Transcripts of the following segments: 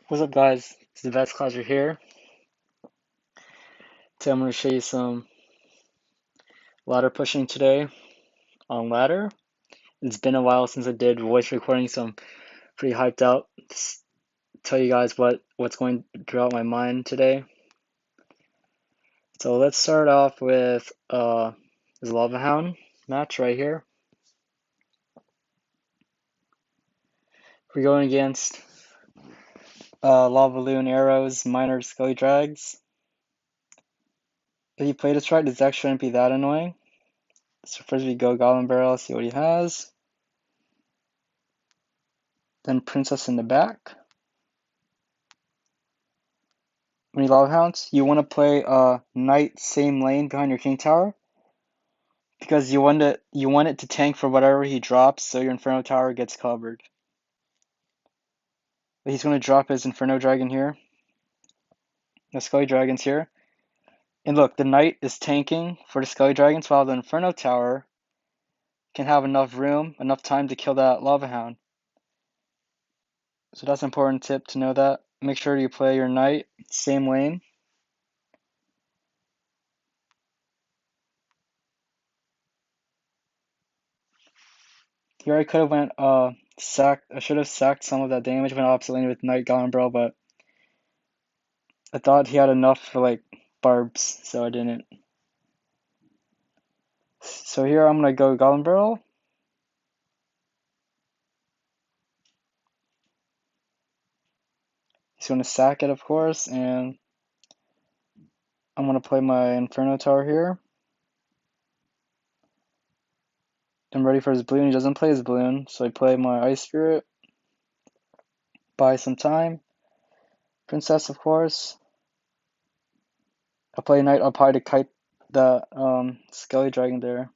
What's up, guys? It's the Vets Clouser here. Today I'm going to show you some ladder pushing today on ladder. It's been a while since I did voice recording, so I'm pretty hyped out to tell you guys what's going throughout my mind today. So let's start off with this Lava Hound match right here. We're going against Lava Loon Arrows, Miner Scully Drags. If you play this right, this deck shouldn't be that annoying. So first we go Goblin Barrel, see what he has. Then Princess in the back. When you Lava Hounds, you want to play Knight same lane behind your King Tower because you want it to tank for whatever he drops, so your Inferno Tower gets covered. But he's going to drop his Inferno Dragon here, the Scully Dragons here, and look, the Knight is tanking for the Scully Dragons while the Inferno Tower can have enough room, enough time to kill that Lava Hound. So that's an important tip to know that. Make sure you play your Knight same lane. Here I could have went sacked. I should have sacked some of that damage when opposite lane with Knight Goblin Barrel, but I thought he had enough for like barbs, so I didn't. So here I'm gonna go Goblin Barrel. He's gonna sack it, of course, and I'm gonna play my Inferno Tower here. I'm ready for his balloon. He doesn't play his balloon, so I play my Ice Spirit. Buy some time. Princess, of course. I'll play Knight up high to kite the Skelly Dragon there.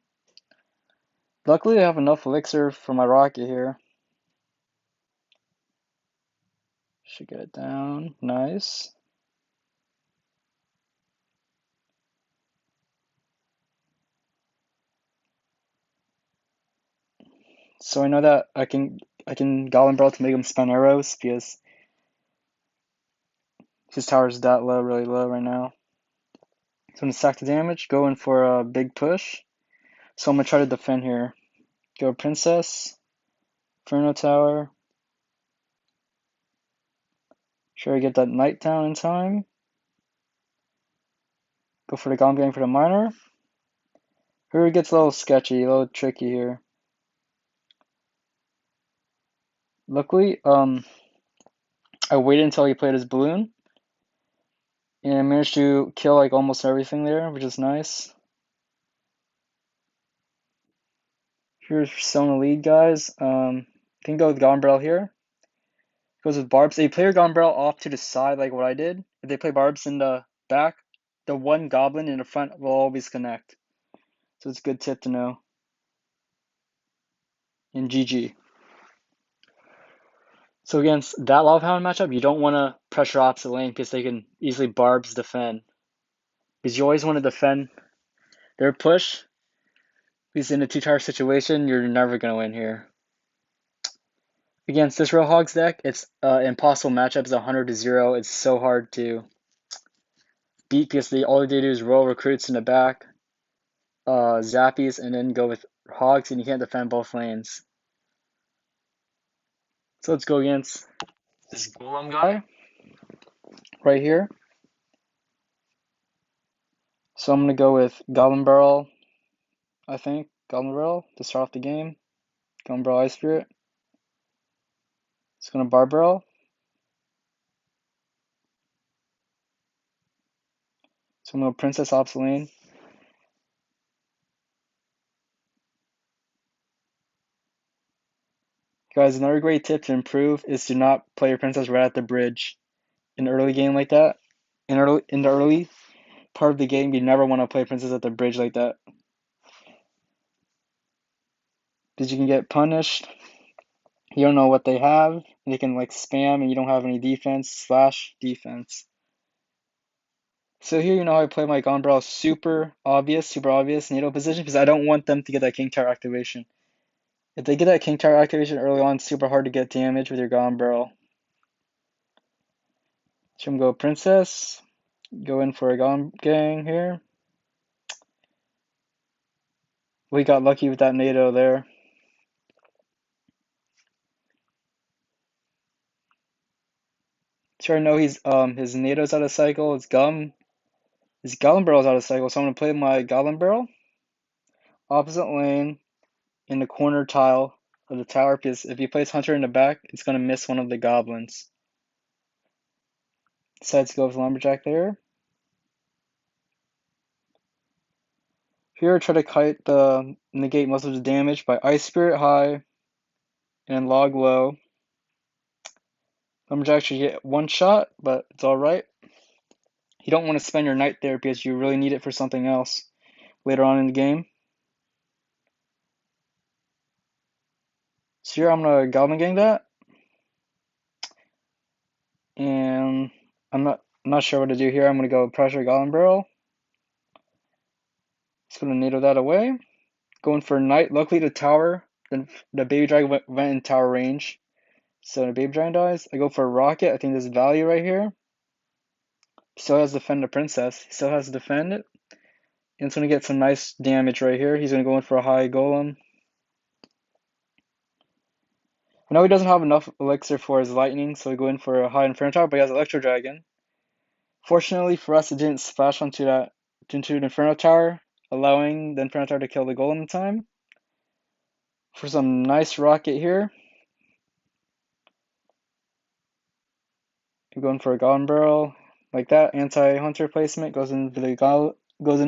Luckily, I have enough elixir for my rocket here. Should get it down. Nice. So I know that I can Goblin Barrel to make him spam arrows because his tower is that low, really low right now. So I'm gonna stack the damage, go in for a big push. So I'm gonna try to defend here. Go Princess, Inferno Tower. Sure I get that Knight down in time. Go for the Goblin Gang for the Miner. Here it gets a little sketchy, a little tricky here. Luckily, I waited until he played his balloon. And I managed to kill like almost everything there, which is nice. Here's still in the lead, guys. Can go with Goblin Barrel here. Goes with Barbs. They play your Goblin Barrel off to the side like what I did. If they play Barbs in the back, the one Goblin in the front will always connect. So it's a good tip to know. And GG. So against that Lava Hound matchup, you don't want to pressure opposite lane because they can easily Barbs defend. Because you always want to defend their push. Because in a two-tower situation, you're never going to win here. Against this Roadhog's deck, it's impossible matchup. It's 100-0. It's so hard to beat because all they do is roll recruits in the back, zappies, and then go with hogs, and you can't defend both lanes. So let's go against this Golem guy right here. So I'm gonna go with Goblin Barrel, I think. Goblin Barrel to start off the game. Goblin Barrel Ice Spirit. It's gonna Bar Barrel. So I'm gonna Princess opposite lane. Guys, another great tip to improve is to not play your Princess right at the bridge in an early game like that. In the early part of the game, you never want to play Princess at the bridge like that. Because you can get punished. You don't know what they have. They can like spam and you don't have any defense / defense. So here you know how I play my Gonbrel super obvious NATO position because I don't want them to get that King Tower activation. If they get that King Tower activation early on, it's super hard to get damage with your Gonbrel. So I'm gonna go Princess. Go in for a Golem Gang here. We got lucky with that NATO there. Sure, I know his NATO's out of cycle. His Goblin Barrel's out of cycle, so I'm gonna play my Goblin Barrel. Opposite lane in the corner tile of the tower, because if you place Hunter in the back, it's gonna miss one of the goblins. Decides to go with Lumberjack there. Here, try to negate most of the damage by Ice Spirit high and Log low. Lumberjack should get one shot, but it's alright. You don't want to spend your Knight there because you really need it for something else later on in the game. So here I'm gonna Goblin Gang that. And I'm not sure what to do here. I'm gonna go Pressure Goblin Barrel. Just gonna NATO that away. Going for Knight. Luckily the tower, the Baby Dragon went in tower range. So the Baby Dragon dies. I go for a Rocket. I think there's value right here. He still has to defend the Princess. He still has to defend it. And it's gonna get some nice damage right here. He's gonna go in for a high Golem. I know he doesn't have enough elixir for his lightning, so I go in for a high Inferno Tower, but he has Electro Dragon. Fortunately for us, it didn't splash into the Inferno Tower, allowing the Inferno Tower to kill the Golem in time. For some nice rocket here. I'm going for a Goblin Barrel, like that. Anti-Hunter placement goes in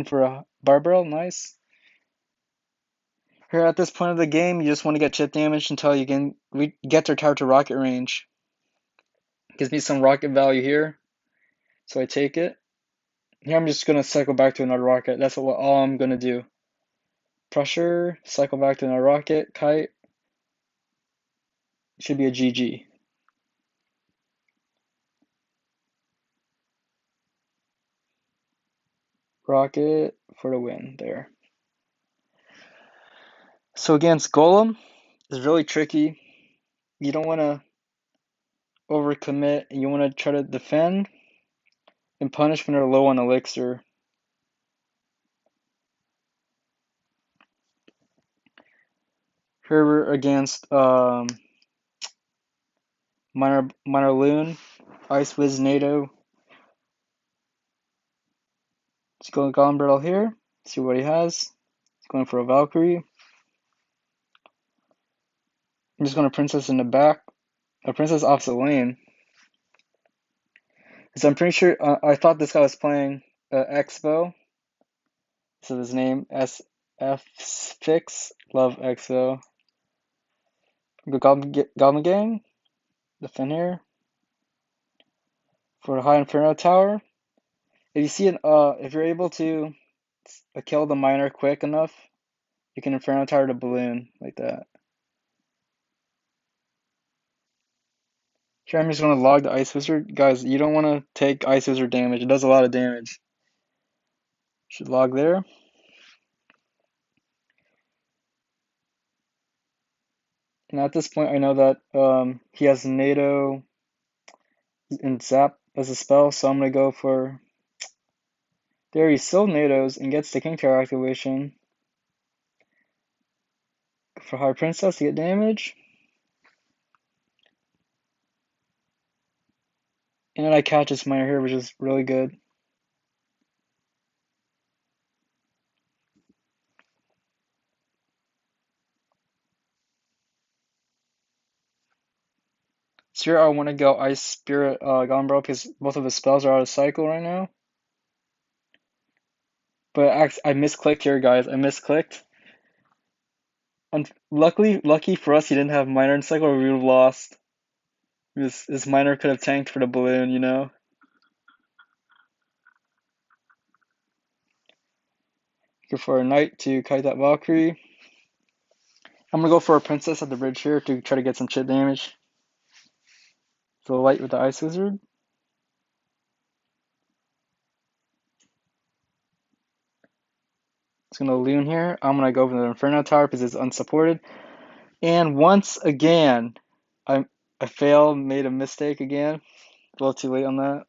for a Bar Barrel, nice. Here at this point of the game, you just want to get chip damage until you can get their tower to rocket range. Gives me some rocket value here, so I take it. Here I'm just gonna cycle back to another rocket. That's all I'm gonna do. Pressure, cycle back to another rocket, kite. Should be a GG. Rocket for the win there. So against Golem, it's really tricky. You don't want to overcommit. You want to try to defend and punish when they're low on elixir. Here we're against Minor Loon, Ice Wiz NATO. Let's go Golem Barrel here. See what he has. He's going for a Valkyrie. I'm just going to Princess in the back. A Princess opposite lane. So I'm pretty sure I thought this guy was playing Expo. So his name SF Fix. Love Expo. Go Goblin Gang. Defend here. For a high Inferno Tower. If you see if you're able to kill the miner quick enough, you can Inferno Tower the balloon like that. Here I'm just gonna log the Ice Wizard. Guys, you don't wanna take Ice Wizard damage. It does a lot of damage. Should log there. And at this point I know that he has NATO and Zap as a spell, so I'm gonna go for there he still NATOs and gets the King Tower activation. Go for High Princess to get damage. And then I catch this miner here, which is really good. So here I want to go Ice Spirit Goblin Barrel because both of his spells are out of cycle right now. But I misclicked here, guys. I misclicked. Lucky for us, he didn't have miner in cycle, or we would have lost. His miner could have tanked for the balloon, you know. Go for a knight to kite that Valkyrie. I'm gonna go for a princess at the bridge here to try to get some chip damage. So light with the ice wizard. It's gonna loon here. I'm gonna go for the Inferno Tower because it's unsupported. And once again, I failed, made a mistake again. A little too late on that.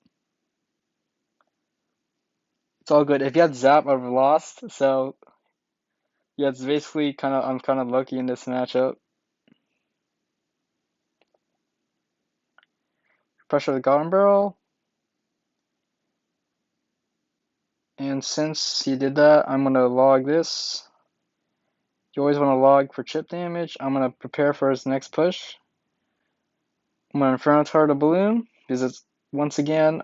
It's all good. If you had Zap, I'd have lost. So yeah, it's basically I'm kind of lucky in this matchup. Pressure the Goblin Barrel. And since he did that, I'm going to log this. You always want to log for chip damage. I'm going to prepare for his next push. I'm going to Inferno Tower the Balloon, because it's, once again,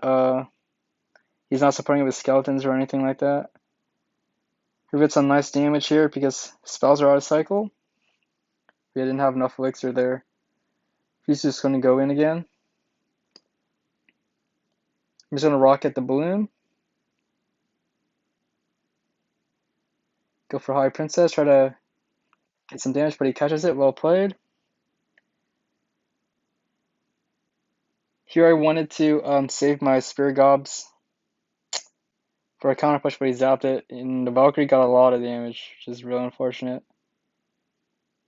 he's not supporting it with skeletons or anything like that. We get some nice damage here because spells are out of cycle. We didn't have enough elixir there. He's just going to go in again. I'm just going to rocket the balloon. Go for High Princess, try to get some damage, but he catches it. Well played. Here I wanted to save my Spear Gobs for a counter push, but he zapped it, and the Valkyrie got a lot of damage, which is really unfortunate.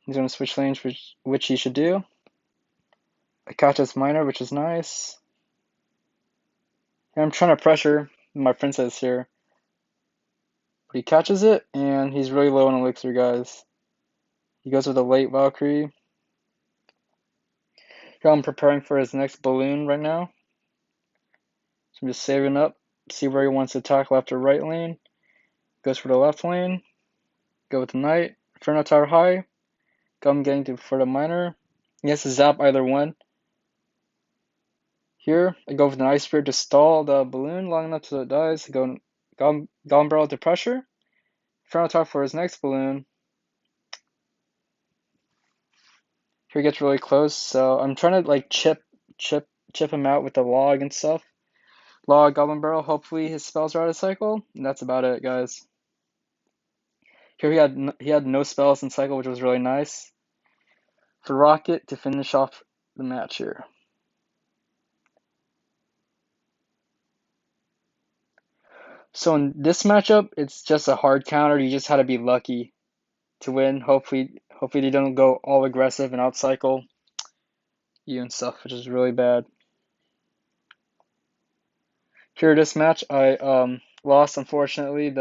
He's going to switch lanes, which he should do. I catch his Miner, which is nice. And I'm trying to pressure my Princess here. But he catches it, and he's really low on elixir, guys. He goes with a late Valkyrie. Here I'm preparing for his next balloon right now. So I'm just saving up, see where he wants to attack, left or right lane. Goes for the left lane. Go with the Knight. Inferno Tower high. Gum getting for the Miner. He has to zap either one. Here, I go with an Ice Spirit to stall the balloon long enough so it dies. I go Goblin Barrel to pressure. Inferno Tower for his next balloon. Here he gets really close, so I'm trying to like chip him out with the log and stuff. Log, Goblin Barrel, hopefully his spells are out of cycle. And that's about it, guys. Here he had no spells in cycle, which was really nice. For Rocket to finish off the match here. So in this matchup, it's just a hard counter. You just had to be lucky to win. Hopefully they don't go all aggressive and outcycle you and stuff, which is really bad. Here this match, I lost unfortunately.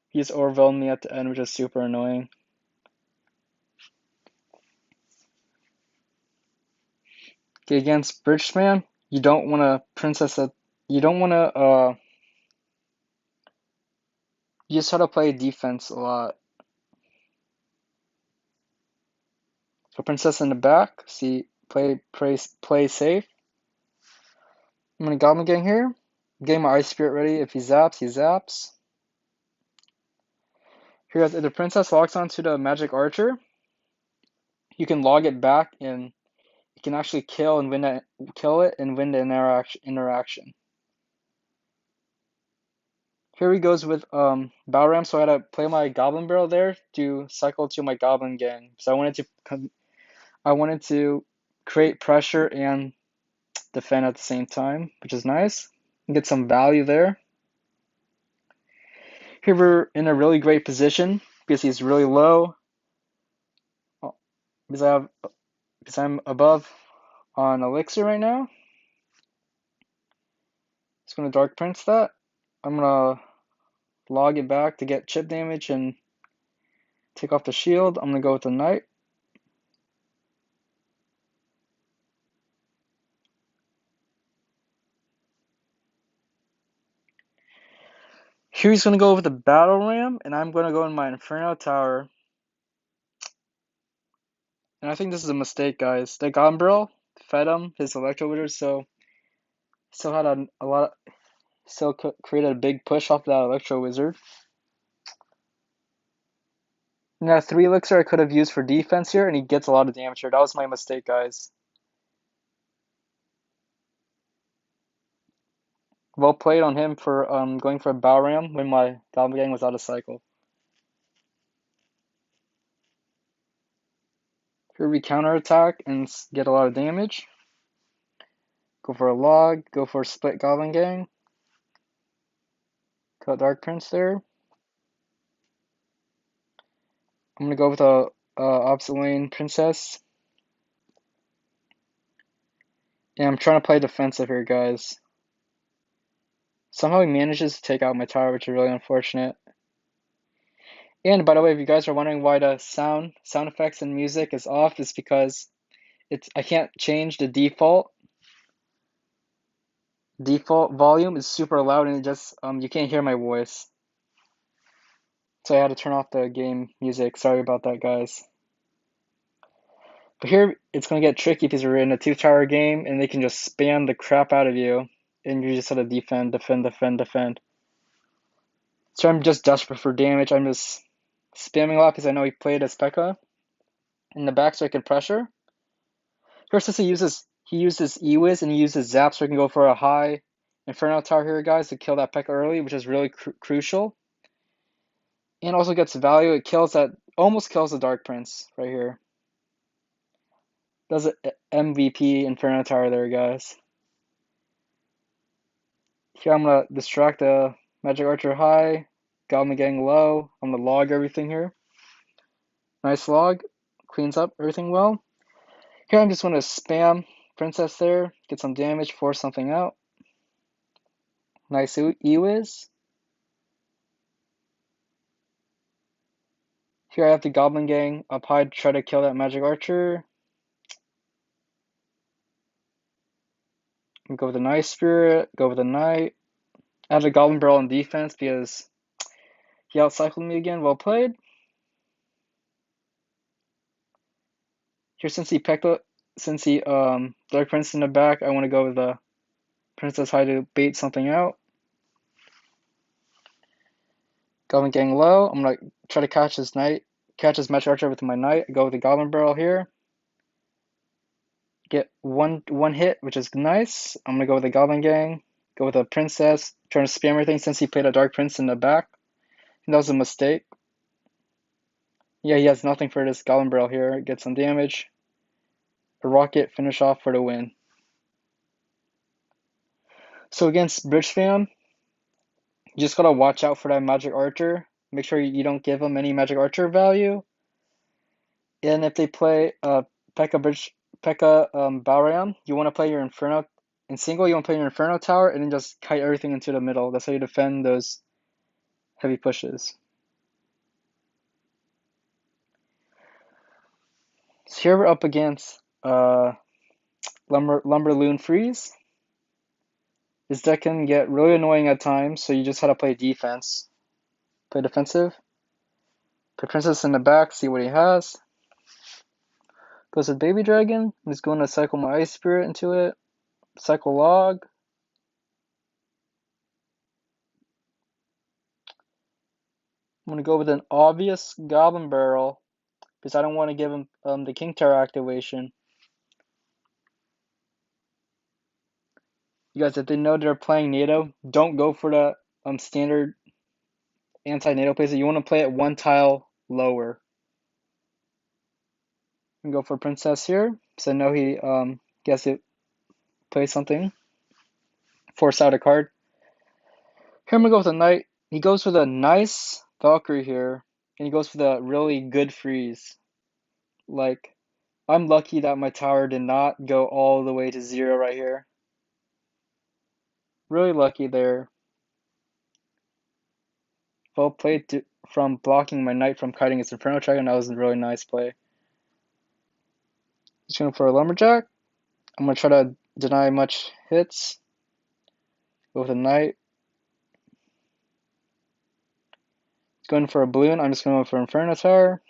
He just overwhelmed me at the end, which is super annoying. Okay, against Bridgeman, you don't want to princess a. You don't want to. You just have to play defense a lot. So princess in the back. See, play safe. I'm gonna Goblin Gang here. Getting my Ice Spirit ready. If he zaps, he zaps. Here, if the princess locks onto the magic archer, you can log it back, and you can actually kill it and win the interaction. Here he goes with Battle Ram, so I had to play my Goblin Barrel there to cycle to my Goblin Gang. So I wanted to create pressure and defend at the same time, which is nice. Get some value there. Here we're in a really great position because he's really low. Because I'm above on Elixir right now. Just gonna Dark Prince that. I'm gonna log it back to get chip damage and take off the shield. I'm gonna go with the Knight. Here he's gonna go with the Battle Ram, and I'm gonna go in my Inferno Tower. And I think this is a mistake, guys. The Gombrel fed him his Electro Wizard, so still had a lot of, still created a big push off that Electro Wizard. Now 3 Elixir I could have used for defense here, and he gets a lot of damage here. That was my mistake, guys. Well played on him for going for a Battle Ram when my Goblin Gang was out of cycle. Here we counterattack and get a lot of damage. Go for a log, go for a split Goblin Gang. Cut Dark Prince there. I'm gonna go with a opposite lane Princess. And I'm trying to play defensive here, guys. Somehow he manages to take out my tower, which is really unfortunate. And by the way, if you guys are wondering why the sound effects and music is off, it's because I can't change the default volume is super loud and it just you can't hear my voice. So I had to turn off the game music. Sorry about that, guys. But here it's gonna get tricky because we're in a two-tower game and they can just spam the crap out of you and you just have to defend, defend, defend, defend. So I'm just desperate for damage. I'm just spamming a lot because I know he played as P.E.K.K.A. in the back so I can pressure. Here since he uses E-Wiz and he uses Zap so I can go for a high Inferno Tower here, guys, to kill that P.E.K.K.A. early, which is really crucial. And also gets value. It kills that, almost kills the Dark Prince right here. Does an MVP Inferno Tower there, guys. Here I'm gonna distract the Magic Archer high, Goblin Gang low. I'm gonna log everything here. Nice log, cleans up everything well. Here I'm just gonna spam Princess there, get some damage, force something out. Nice E-Wiz. Here I have the Goblin Gang up high to try to kill that Magic Archer. Go with the Nice Spirit, go with the Knight. I have the Goblin Barrel on defense because he outcycled me again. Well played. Here since he Dark Prince in the back, I want to go with the Princess High to bait something out. Goblin Gang low. I'm gonna try to catch his Magic Archer with my Knight. I go with the Goblin Barrel here. Get one hit, which is nice. I'm gonna go with the Goblin Gang. Go with the Princess. Trying to spam everything since he played a Dark Prince in the back. That was a mistake. Yeah, he has nothing for this Goblin Barrel here. Get some damage. A Rocket, finish off for the win. So against Bridge Fam, you just gotta watch out for that Magic Archer. Make sure you don't give him any Magic Archer value. And if they play P.E.K.K.A. Balram, you want to play your Inferno in single. You want to play your Inferno Tower and then just kite everything into the middle. That's how you defend those heavy pushes. So here we're up against Lumberloon Freeze. This deck can get really annoying at times, so you just have to play defense. Play defensive. Put Princess in the back, see what he has. Goes with Baby Dragon. I'm just going to cycle my Ice Spirit into it. Cycle Log. I'm going to go with an obvious Goblin Barrel because I don't want to give him the King Tower activation. You guys, if they know they're playing NATO, don't go for the standard anti-NATO plays. You want to play it one tile lower. And go for Princess here, so I know he gets to play something. Force out a card. Here I'm gonna go with a Knight. He goes for the nice Valkyrie here, and he goes for the really good freeze. Like, I'm lucky that my tower did not go all the way to 0 right here. Really lucky there. Well played from blocking my Knight from kiting his Inferno Dragon. That was a really nice play. Just going for a Lumberjack. I'm going to try to deny much hits. Go with a Knight. Going for a Balloon. I'm just going to go for Inferno Tower.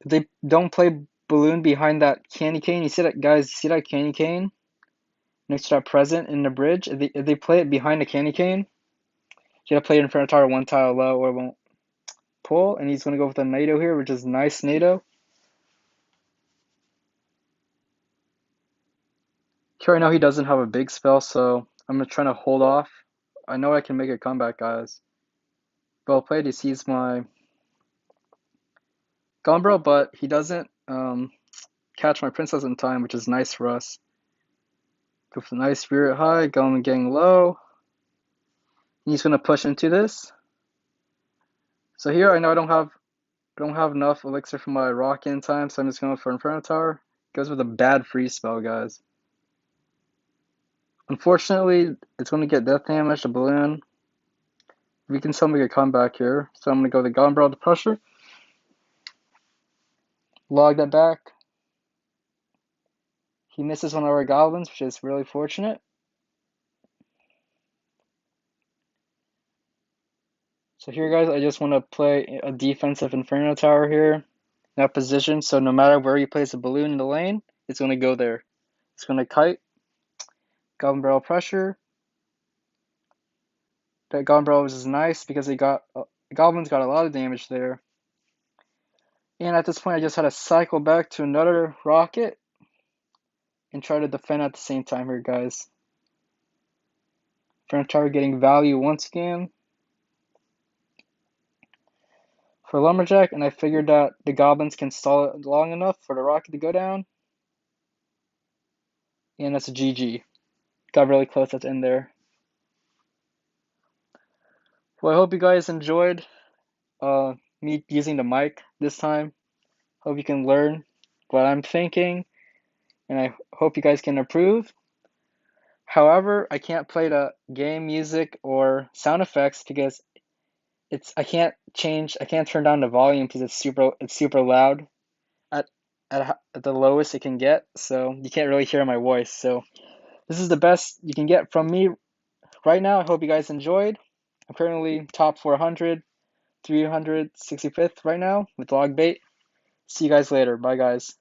If they don't play Balloon behind that candy cane, you see that, guys, see that candy cane next to that present in the bridge? If they play it behind the candy cane, you gotta play it Inferno Tower one tile low or it won't pull. And he's going to go with a NATO here, which is nice NATO. Here I know he doesn't have a big spell, so I'm trying to hold off. I know I can make a comeback, guys. Well played. He sees my Gumbro, but he doesn't catch my Princess in time, which is nice for us. Go for the nice Spirit high, going getting low. He's gonna push into this. So here I know I don't have enough elixir for my rocket in time, so I'm just going for Inferno Tower. Goes with a bad freeze spell, guys. Unfortunately, it's going to get death damage to balloon. We can still make a comeback here. So I'm going to go the Goblin Barrel to pressure. Log that back. He misses one of our goblins, which is really fortunate. So here, guys, I just want to play a defensive Inferno Tower here in that position. So no matter where you place a balloon in the lane, it's going to go there. It's going to kite. Goblin Barrel pressure. That Goblin Barrel is nice because the goblins got a lot of damage there. And at this point, I just had to cycle back to another rocket and try to defend at the same time here, guys. Inferno Tower getting value once again for Lumberjack, and I figured that the goblins can stall it long enough for the rocket to go down. And that's a GG. Got really close at the end there. Well, I hope you guys enjoyed me using the mic this time. Hope you can learn what I'm thinking, and I hope you guys can approve. However, I can't play the game music or sound effects because I can't turn down the volume because it's super loud at at the lowest it can get, so you can't really hear my voice. So this is the best you can get from me right now. I hope you guys enjoyed. I'm currently top 400, 365th right now with Logbait. See you guys later. Bye, guys.